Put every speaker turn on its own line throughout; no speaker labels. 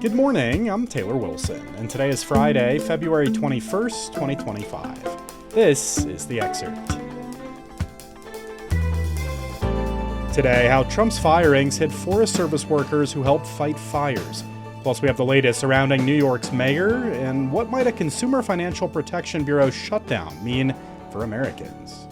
Good morning, I'm Taylor Wilson, and today is Friday, February 21st, 2025. This is The Excerpt. Today, how Trump's firings hit Forest Service workers who helped fight fires. Plus, we have the latest surrounding New York's mayor, and what might a Consumer Financial Protection Bureau shutdown mean for Americans?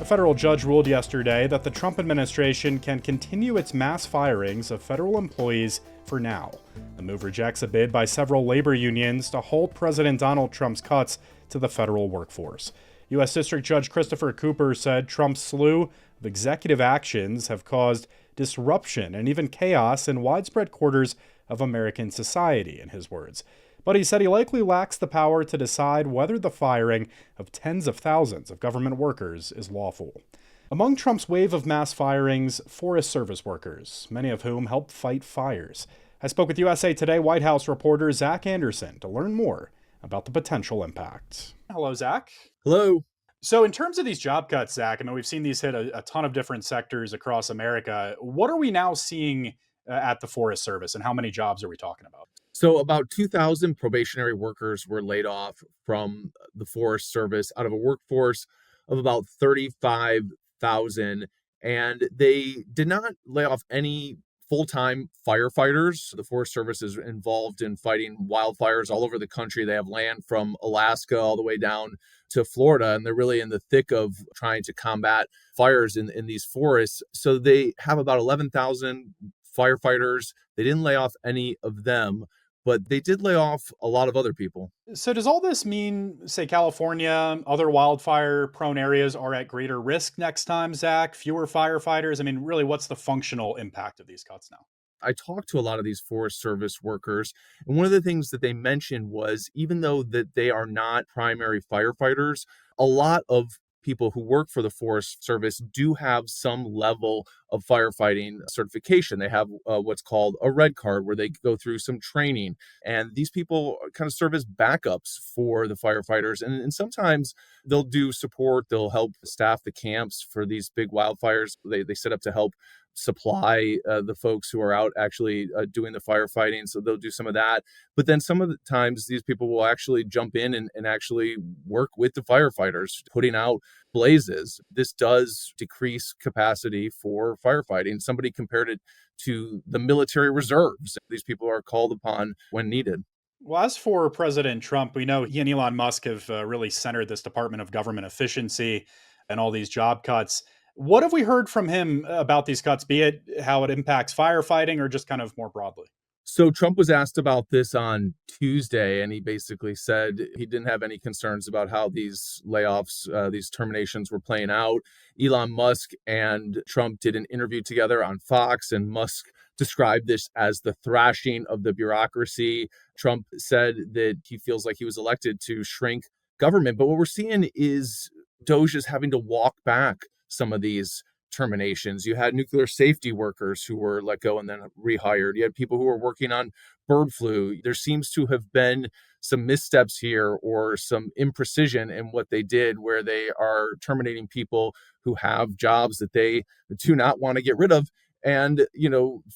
A federal judge ruled yesterday that the Trump administration can continue its mass firings of federal employees for now. The move rejects a bid by several labor unions to halt President Donald Trump's cuts to the federal workforce. U.S. District Judge Christopher Cooper said Trump's slew of executive actions have caused disruption and even chaos in widespread quarters of American society, in his words. But he said he likely lacks the power to decide whether the firing of tens of thousands of government workers is lawful. Among Trump's wave of mass firings, Forest Service workers, many of whom helped fight fires. I spoke with USA Today White House reporter Zach Anderson to learn more about the potential impact. Hello, Zach.
Hello.
So in terms of these job cuts, Zach, I mean, we've seen these hit a ton of different sectors across America. What are we now seeing at the Forest Service, and how many jobs are we talking about?
So about 2,000 probationary workers were laid off from the Forest Service out of a workforce of about 35,000. And they did not lay off any full-time firefighters. The Forest Service is involved in fighting wildfires all over the country. They have land from Alaska all the way down to Florida, and they're really in the thick of trying to combat fires in these forests. So they have about 11,000 firefighters. They didn't lay off any of them, but they did lay off a lot of other people.
So does all this mean, say, California, other wildfire-prone areas are at greater risk next time, Zach? Fewer firefighters? I mean, really, what's the functional impact of these cuts now?
I talked to a lot of these Forest Service workers, and one of the things that they mentioned was even though that they are not primary firefighters, a lot of people who work for the Forest Service do have some level of firefighting certification. They have what's called a red card where they go through some training. And these people kind of serve as backups for the firefighters. And sometimes they'll do support. They'll help staff the camps for these big wildfires. They set up to help supply the folks who are out actually doing the firefighting. So they'll do some of that. But then some of the times these people will actually jump in and actually work with the firefighters, putting out blazes. This does decrease capacity for firefighting. Somebody compared it to the military reserves. These people are called upon when needed.
Well, as for President Trump, we know he and Elon Musk have really centered this Department of Government Efficiency and all these job cuts. What have we heard from him about these cuts, be it how it impacts firefighting or just kind of more broadly?
So Trump was asked about this on Tuesday, and he basically said he didn't have any concerns about how these layoffs, these terminations were playing out. Elon Musk and Trump did an interview together on Fox, and Musk described this as the thrashing of the bureaucracy. Trump said that he feels like he was elected to shrink government. But what we're seeing is DOJ is having to walk back some of these terminations. You had nuclear safety workers who were let go and then rehired. You had people who were working on bird flu. There seems to have been some missteps here or some imprecision in what they did, where they are terminating people who have jobs that they do not want to get rid of. And,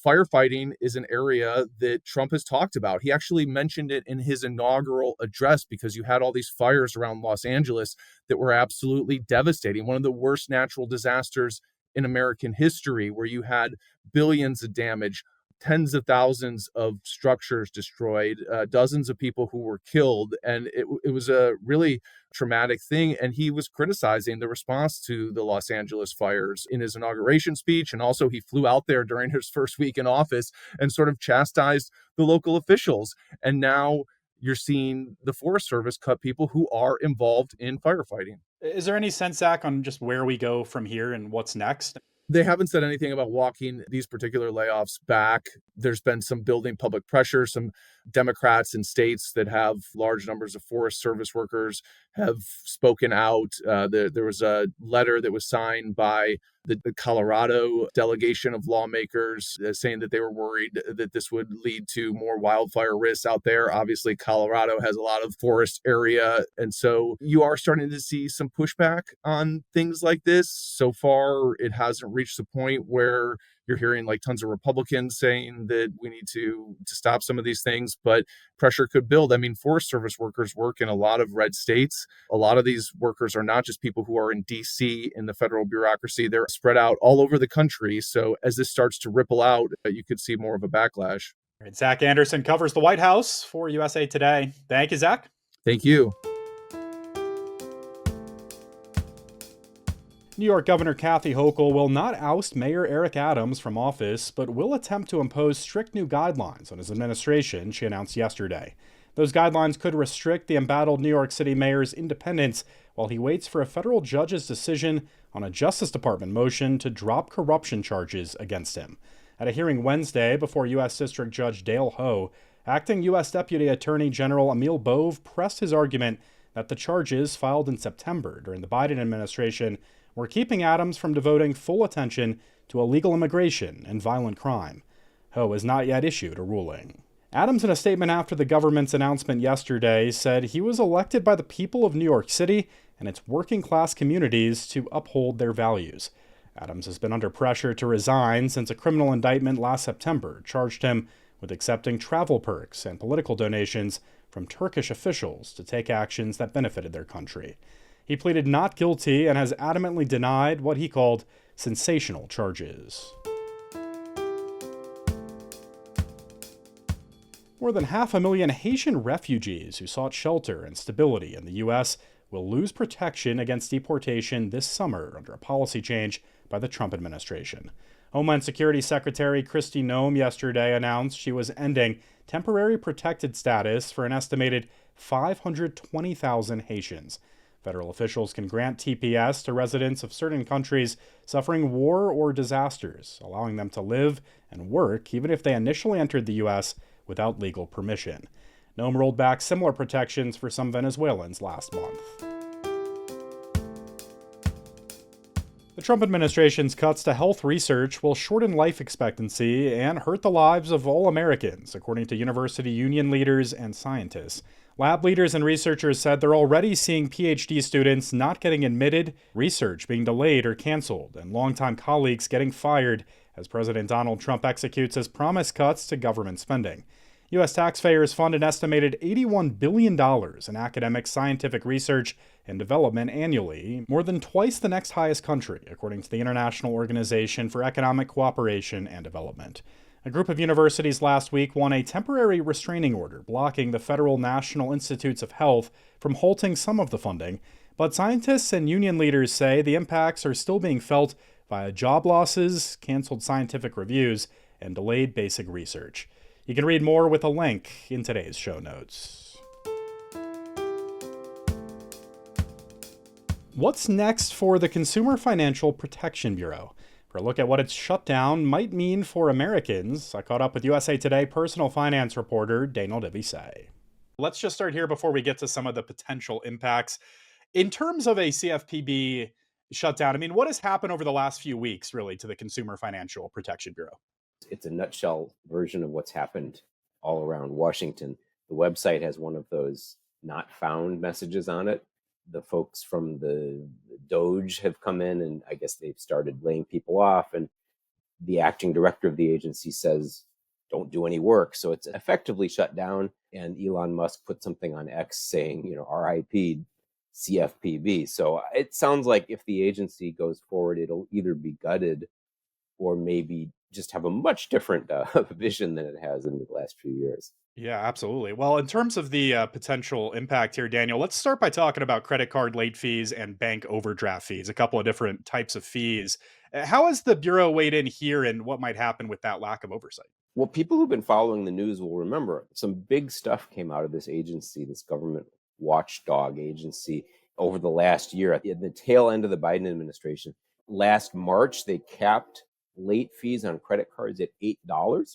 firefighting is an area that Trump has talked about. He actually mentioned it in his inaugural address because you had all these fires around Los Angeles that were absolutely devastating. One of the worst natural disasters in American history, where you had billions of damage, tens of thousands of structures destroyed, dozens of people who were killed. And it was a really traumatic thing. And he was criticizing the response to the Los Angeles fires in his inauguration speech. And also he flew out there during his first week in office and sort of chastised the local officials. And now you're seeing the Forest Service cut people who are involved in firefighting.
Is there any sense, Zach, on just where we go from here and what's next?
They haven't said anything about walking these particular layoffs back. There's been some building public pressure. Some Democrats in states that have large numbers of Forest Service workers have spoken out. There was a letter that was signed by the Colorado delegation of lawmakers saying that they were worried that this would lead to more wildfire risks out there. Obviously, Colorado has a lot of forest area. And so you are starting to see some pushback on things like this. So far, it hasn't reached the point where You're hearing like tons of Republicans saying that we need to stop some of these things, but pressure could build. I mean, Forest Service workers work in a lot of red states. A lot of these workers are not just people who are in DC in the federal bureaucracy, they're spread out all over the country. So as this starts to ripple out, you could see more of a backlash.
All right, Zach Anderson covers the White House for USA Today. Thank you, Zach.
Thank you.
New York Governor Kathy Hochul will not oust Mayor Eric Adams from office, but will attempt to impose strict new guidelines on his administration, she announced yesterday. Those guidelines could restrict the embattled New York City mayor's independence while he waits for a federal judge's decision on a Justice Department motion to drop corruption charges against him. At a hearing Wednesday before U.S. District Judge Dale Ho, acting U.S. Deputy Attorney General Emil Bove pressed his argument that the charges filed in September during the Biden administration were keeping Adams from devoting full attention to illegal immigration and violent crime. Ho has not yet issued a ruling. Adams, in a statement after the government's announcement yesterday, said he was elected by the people of New York City and its working-class communities to uphold their values. Adams has been under pressure to resign since a criminal indictment last September charged him with accepting travel perks and political donations from Turkish officials to take actions that benefited their country. He pleaded not guilty and has adamantly denied what he called sensational charges. More than 500,000 Haitian refugees who sought shelter and stability in the U.S. will lose protection against deportation this summer under a policy change by the Trump administration. Homeland Security Secretary Kristi Noem yesterday announced she was ending temporary protected status for an estimated 520,000 Haitians. Federal officials can grant TPS to residents of certain countries suffering war or disasters, allowing them to live and work even if they initially entered the U.S. without legal permission. Noem rolled back similar protections for some Venezuelans last month. The Trump administration's cuts to health research will shorten life expectancy and hurt the lives of all Americans, according to university union leaders and scientists. Lab leaders and researchers said they're already seeing PhD students not getting admitted, research being delayed or canceled, and longtime colleagues getting fired as President Donald Trump executes his promised cuts to government spending. U.S. taxpayers fund an estimated $81 billion in academic scientific research and development annually, more than twice the next highest country, according to the International Organization for Economic Cooperation and Development. A group of universities last week won a temporary restraining order blocking the Federal National Institutes of Health from halting some of the funding, but scientists and union leaders say the impacts are still being felt via job losses, canceled scientific reviews, and delayed basic research. You can read more with a link in today's show notes. What's next for the Consumer Financial Protection Bureau? For a look at what its shutdown might mean for Americans, I caught up with USA Today personal finance reporter Daniel Devise. Let's just start here before we get to some of the potential impacts. In terms of a CFPB shutdown, I mean, what has happened over the last few weeks, really, to the Consumer Financial Protection Bureau?
It's a nutshell version of what's happened all around Washington. The website has one of those not found messages on it. The folks from the Doge have come in and I guess they've started laying people off. And the acting director of the agency says, don't do any work. So it's effectively shut down. And Elon Musk put something on X saying, RIP CFPB. So it sounds like if the agency goes forward, it'll either be gutted or maybe just have a much different vision than it has in the last few years.
Yeah, absolutely. Well, in terms of the potential impact here, Daniel, let's start by talking about credit card late fees and bank overdraft fees, a couple of different types of fees. How has the Bureau weighed in here and what might happen with that lack of oversight?
Well, people who've been following the news will remember some big stuff came out of this agency, this government watchdog agency, over the last year at the tail end of the Biden administration. Last March, they capped late fees on credit cards at $8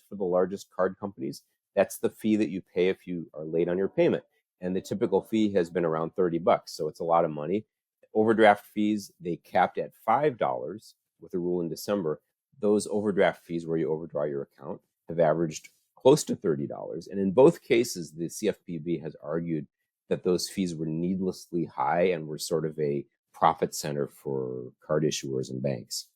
for the largest card companies. That's the fee that you pay if you are late on your payment. And the typical fee has been around $30, so it's a lot of money. Overdraft fees, they capped at $5 with a rule in December. Those overdraft fees where you overdraw your account have averaged close to $30. And in both cases, the CFPB has argued that those fees were needlessly high and were sort of a profit center for card issuers and banks.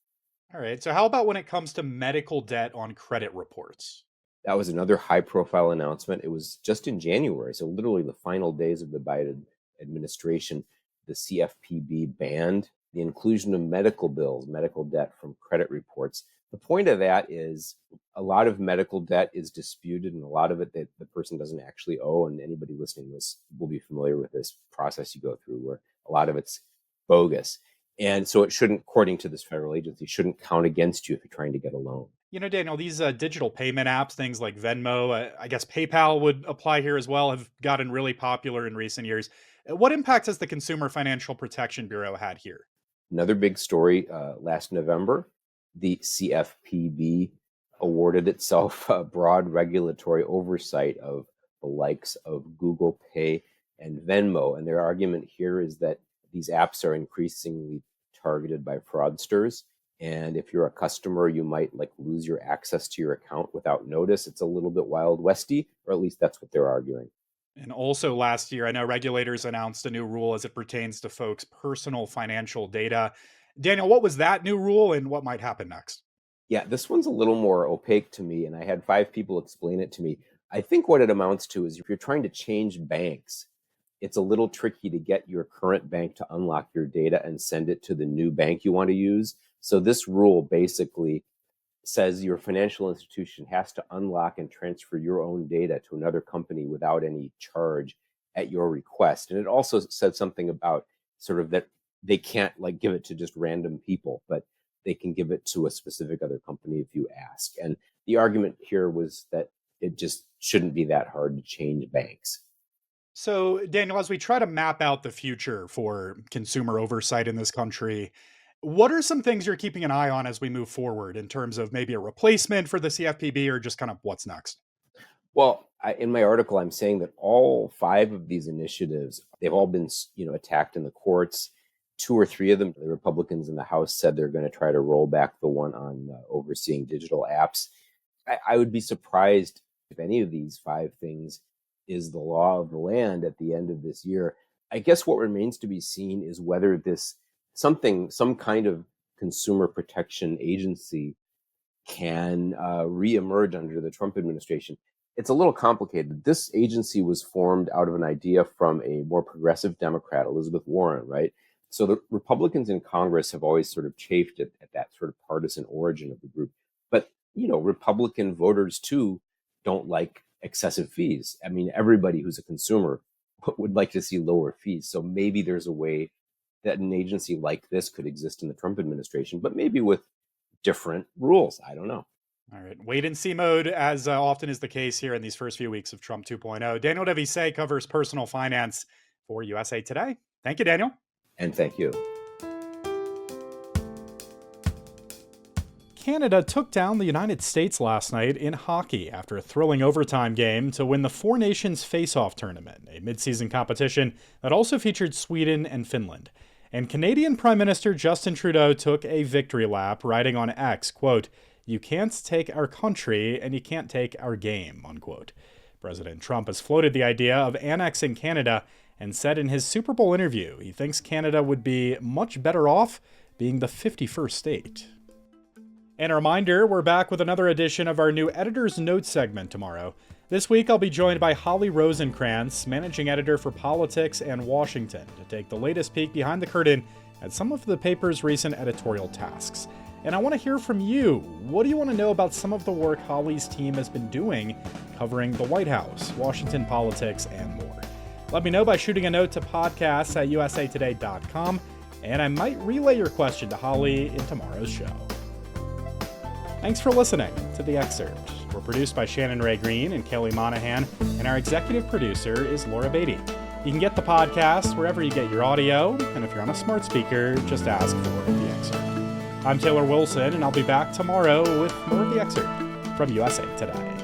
All right. So, how about when it comes to medical debt on credit reports?
That was another high profile announcement. It was just in January, so literally the final days of the Biden administration. The CFPB banned the inclusion of medical bills, medical debt from credit reports. The point of that is a lot of medical debt is disputed, and a lot of it that the person doesn't actually owe. And anybody listening to this will be familiar with this process you go through where a lot of it's bogus. And so it shouldn't, according to this federal agency, shouldn't count against you if you're trying to get a loan.
Daniel, these digital payment apps, things like Venmo, I guess PayPal would apply here as well, have gotten really popular in recent years. What impact has the Consumer Financial Protection Bureau had here?
Another big story last November, the CFPB awarded itself broad regulatory oversight of the likes of Google Pay and Venmo. And their argument here is that these apps are increasingly targeted by fraudsters. And if you're a customer, you might lose your access to your account without notice. It's a little bit Wild Westy, or at least that's what they're arguing.
And also last year, I know regulators announced a new rule as it pertains to folks' personal financial data. Daniel, what was that new rule and what might happen next?
Yeah, this one's a little more opaque to me, and I had 5 people explain it to me. I think what it amounts to is if you're trying to change banks, it's a little tricky to get your current bank to unlock your data and send it to the new bank you want to use. So this rule basically says your financial institution has to unlock and transfer your own data to another company without any charge at your request. And it also said something about sort of that they can't give it to just random people, but they can give it to a specific other company if you ask. And the argument here was that it just shouldn't be that hard to change banks.
So, Daniel, as we try to map out the future for consumer oversight in this country, what are some things you're keeping an eye on as we move forward in terms of maybe a replacement for the CFPB or just kind of what's next?
Well, in my article, I'm saying that all 5 of these initiatives, they've all been, attacked in the courts. 2 or 3 of them, the Republicans in the House said they're going to try to roll back the one on overseeing digital apps. I would be surprised if any of these 5 things is the law of the land at the end of this year. I guess what remains to be seen is whether some kind of consumer protection agency can reemerge under the Trump administration. It's a little complicated. This agency was formed out of an idea from a more progressive Democrat, Elizabeth Warren, right? So the Republicans in Congress have always sort of chafed at that sort of partisan origin of the group. But, Republican voters too don't like excessive fees. I mean, everybody who's a consumer would like to see lower fees. So maybe there's a way that an agency like this could exist in the Trump administration, but maybe with different rules. I don't know.
All right. Wait and see mode, as often is the case here in these first few weeks of Trump 2.0. Daniel Devise covers personal finance for USA Today. Thank you, Daniel.
And thank you.
Canada took down the United States last night in hockey after a thrilling overtime game to win the Four Nations Face-Off Tournament, a midseason competition that also featured Sweden and Finland. And Canadian Prime Minister Justin Trudeau took a victory lap, writing on X, quote, "You can't take our country and you can't take our game," unquote. President Trump has floated the idea of annexing Canada and said in his Super Bowl interview he thinks Canada would be much better off being the 51st state. And a reminder, we're back with another edition of our new Editor's Notes segment tomorrow. This week, I'll be joined by Holly Rosenkrantz, managing editor for Politics and Washington, to take the latest peek behind the curtain at some of the paper's recent editorial tasks. And I want to hear from you. What do you want to know about some of the work Holly's team has been doing covering the White House, Washington politics, and more? Let me know by shooting a note to podcasts@usatoday.com, and I might relay your question to Holly in tomorrow's show. Thanks for listening to The Excerpt. We're produced by Shannon Ray Green and Kelly Monahan, and our executive producer is Laura Beatty. You can get the podcast wherever you get your audio, and if you're on a smart speaker, just ask for The Excerpt. I'm Taylor Wilson, and I'll be back tomorrow with more of The Excerpt from USA Today.